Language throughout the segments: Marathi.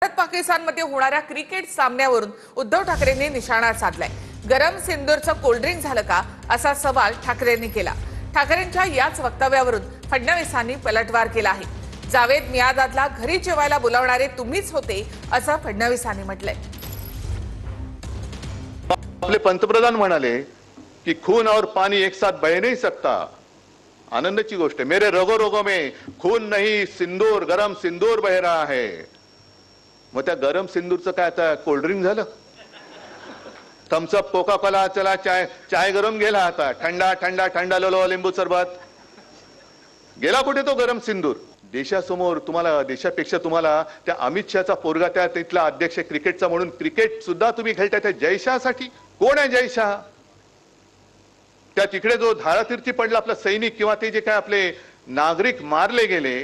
भारत पाकिस्तानमध्ये होणाऱ्या क्रिकेट सामन्यावरून उद्धव ठाकरेंनी निशाणा साधलाय। गरम सिंदूरचं कोल्ड्रिंक झालं का असा सवाल ठाकरेंनी केला। ठाकरेंच्या याच वक्तव्यावरून फडणवीसांनी पलटवार केला आहे। जावेद मियादादला घरी जेवायला बोलावणारे तुम्हीच होते असं फडणवीसांनी म्हटलंय। आपले पंतप्रधान म्हणाले की खून और पानी एक साथ बह नहीं सकता। आनंद की गोष्ट है, मेरे रगो रगो में खून नहीं सिंदूर, गरम सिंदूर बह रहा है। मग त्या गरम सिंदूरचं काय आता कोल्ड ड्रिंक झालं? थम्सअप, कोका कोला, चला चाय गरम गेला, आता ठंडा ठंडा ठंडा लो लिंबू सरबत गेला कुठे तो गरम सिंदूर? देशासमोर तुम्हाला, देशापेक्षा तुम्हाला त्या अमित शहाचा पोरगा त्या तिथला अध्यक्ष क्रिकेटचा म्हणून क्रिकेट सुद्धा तुम्ही खेळताय त्या जयशहासाठी। कोण आहे जयशहा? त्या तिकडे जो धारातीर्थी पडला आपला सैनिक किंवा ते जे काय आपले नागरिक मारले गेले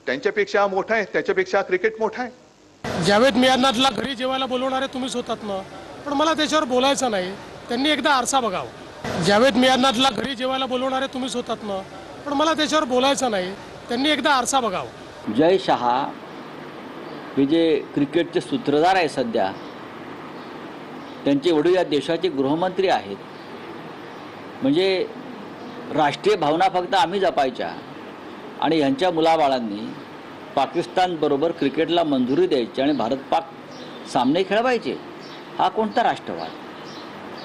त्यांच्यापेक्षा मोठा आहे, त्याच्यापेक्षा क्रिकेट मोठा आहे। जावेद मियादादला घरी जेवायला बोलवणारे तुम्हीच होतात ना, पण मला त्याच्यावर बोलायचं नाही। त्यांनी एकदा आरसा बघावा। जावेद मियादादला घरी जेवायला बोलवणारे तुम्हीच होतात ना, पण मला त्याच्यावर बोलायचं नाही। त्यांनी एकदा आरसा बघावा। जय शहा हे जे क्रिकेटचे सूत्रधार आहे सध्या, त्यांचे वडील या देशाचे गृहमंत्री आहेत। म्हणजे राष्ट्रीय भावना फक्त आम्ही जपायच्या आणि यांच्या मुलाबाळांनी पाकिस्तान बरोबर क्रिकेटला मंजुरी द्यायची आणि भारत पाक सामने खेळवायचे। हा कोणता राष्ट्रवाद?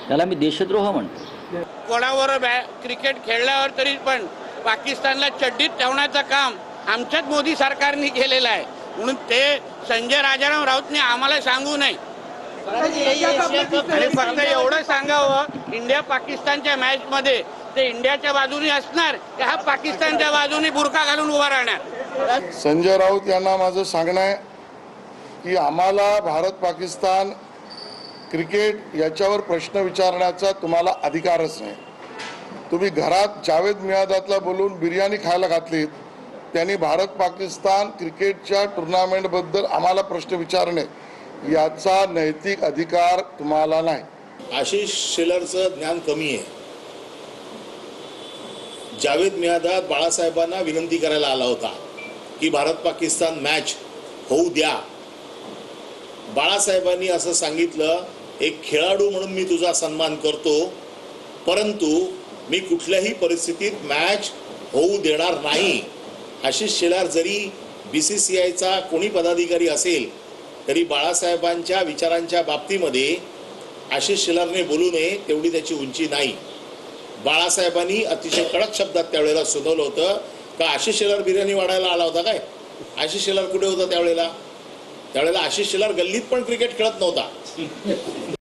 त्याला मी देशद्रोह म्हणतो। कोणावर क्रिकेट खेळल्यावर तरी पण पाकिस्तानला चड्डीत ठेवण्याचं काम आमच्याच मोदी सरकारने केलेलं आहे, म्हणून ते संजय राजाराम राऊतने आम्हाला सांगू नये। आणि फक्त एवढं सांगावं, इंडिया पाकिस्तानच्या मॅच मध्ये ते इंडियाच्या बाजूने असणार की हा पाकिस्तानच्या बाजूने बुरखा घालून उभा राहणार? संजय राऊत यांना माझं सांगणं आहे की आम्हाला भारत पाकिस्तान क्रिकेट याच्यावर प्रश्न विचारण्याचा तुम्हाला अधिकारच नाही। तुम्ही घरात जावेद मियादादला बोलून बिर्याणी खायला घातलीत, त्यांनी भारत पाकिस्तान क्रिकेटच्या टुर्नामेंटबद्दल आम्हाला प्रश्न विचारणे याचा नैतिक अधिकार तुम्हाला नाही। आशिष शेलरचं ज्ञान कमी आहे। जावेद मियादाद बाळासाहेबांना विनंती करायला आला होता की भारत पाकिस्तान मॅच होऊ द्या। बाळासाहेबांनी असं सांगितलं, एक खेळाडू म्हणून मी तुझा सन्मान करतो, परंतु मी कुठल्याही परिस्थितीत मॅच होऊ देणार नाही। आशिष शेलार जरी BCCIचा कोणी पदाधिकारी असेल तरी बाळासाहेबांच्या विचारांच्या बाबतीमध्ये आशिष शेलारने बोलू नये तेवढी त्याची उंची नाही। बाळासाहेबांनी अतिशय कडक शब्दात त्यावेळेला सुनावलं होतं का आशिष शेलार बिर्याणी वाढायला आला होता काय? आशिष शेलार कुठे होता त्यावेळेला? त्यावेळेला आशिष शेलार गल्लीत पण क्रिकेट खेळत नव्हता।